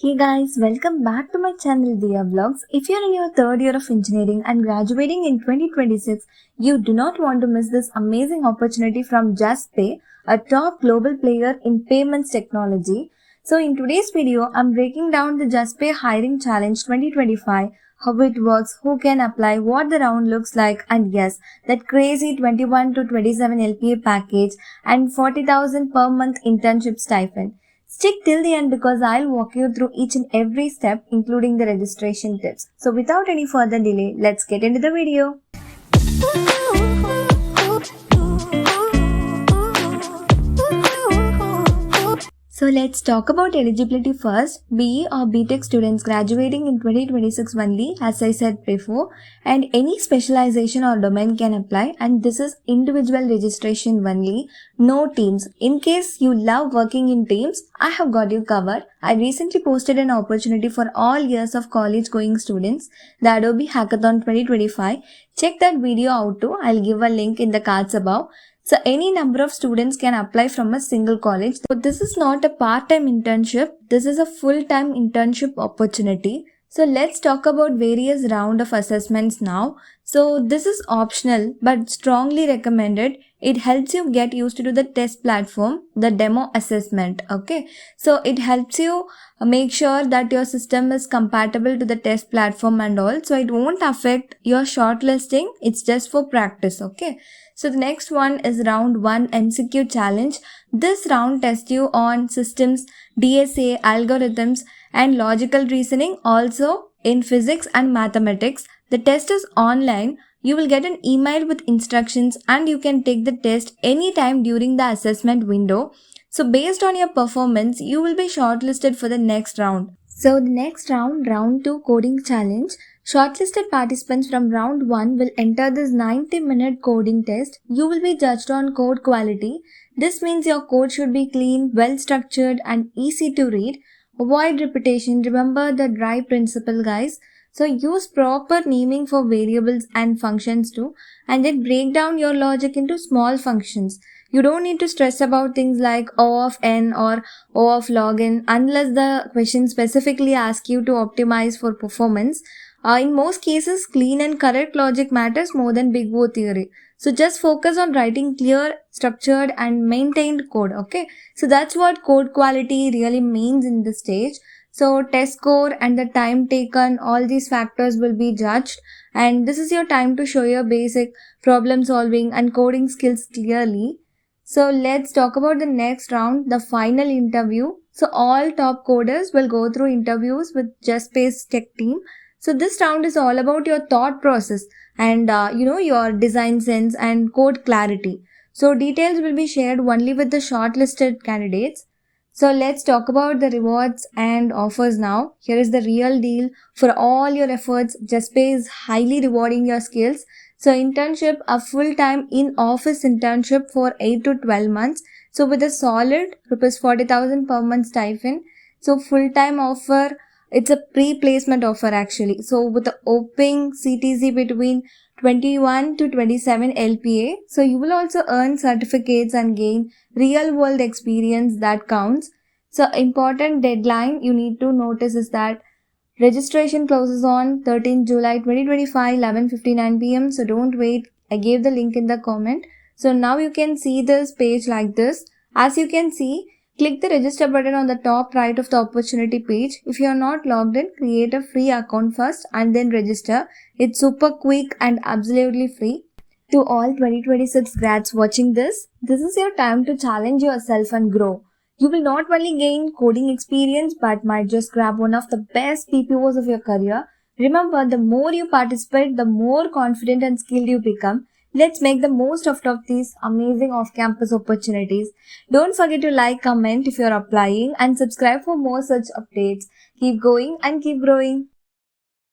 Hey guys, welcome back to my channel Diya Vlogs. If you're in your third year of engineering and graduating in 2026, you do not want to miss this amazing opportunity from JustPay, a top global player in payments technology. So in today's video, I'm breaking down the JustPay Hiring Challenge 2025, how it works, who can apply, what the round looks like, and yes, that crazy 21 to 27 LPA package and 40,000 per month internship stipend. Stick till the end because I'll walk you through each and every step, including the registration tips. So without any further delay, let's get into the video. So let's talk about eligibility first. BE or BTech students graduating in 2026 only, as I said before, and any specialization or domain can apply, and this is individual registration only, no teams. In case you love working in teams, I have got you covered. I recently posted an opportunity for all years of college going students, the Adobe Hackathon 2025. Check that video out too. I'll give a link in the cards above. So any number of students can apply from a single college. So this is not a part-time internship. This is a full-time internship opportunity. So let's talk about various round of assessments now. So this is optional but strongly recommended. It helps you get used to the test platform, the demo assessment. Okay. So it helps you make sure that your system is compatible to the test platform and all. So it won't affect your shortlisting. It's just for practice. Okay. So the next one is round 1 MCQ challenge. This round tests you on systems, DSA, algorithms and logical reasoning, also in physics and mathematics. The test is online. You will get an email with instructions and you can take the test anytime during the assessment window. So based on your performance, you will be shortlisted for the next round. So the next round, round 2 coding challenge. Shortlisted participants from round 1 will enter this 90-minute coding test. You will be judged on code quality. This means your code should be clean, well-structured and easy to read. Avoid repetition. Remember the dry principle, guys. So use proper naming for variables and functions too, and then break down your logic into small functions. You don't need to stress about things like O of n or O of log n unless the question specifically asks you to optimize for performance. In most cases, clean and correct logic matters more than big O theory. So just focus on writing clear, structured and maintained code. Okay. So that's what code quality really means in this stage. So test score and the time taken, all these factors will be judged, and this is your time to show your basic problem solving and coding skills clearly. So let's talk about the next round, the final interview. So all top coders will go through interviews with JustPay's tech team. So this round is all about your thought process and your design sense and code clarity. So details will be shared only with the shortlisted candidates. So let's talk about the rewards and offers now. Here is the real deal. For all your efforts, JustPay is highly rewarding your skills. So internship, a full-time in-office internship for 8 to 12 months. So with a solid ₹40,000 per month stipend. So full-time offer, it's a pre-placement offer actually. So with the opening CTC between 21 to 27 LPA. So you will also earn certificates and gain real world experience that counts. So important deadline you need to notice is that registration closes on 13 July 2025, 11:59 p.m. So don't wait. I gave the link in the comment. So now you can see this page like this. As you can see, click the register button on the top right of the opportunity page. If you are not logged in, create a free account first and then register. It's super quick and absolutely free. To all 2026 grads watching this is your time to challenge yourself and grow. You will not only gain coding experience but might just grab one of the best PPOs of your career. Remember, the more you participate, the more confident and skilled you become. Let's make the most of these amazing off-campus opportunities. Don't forget to like, comment if you're applying and subscribe for more such updates. Keep going and keep growing.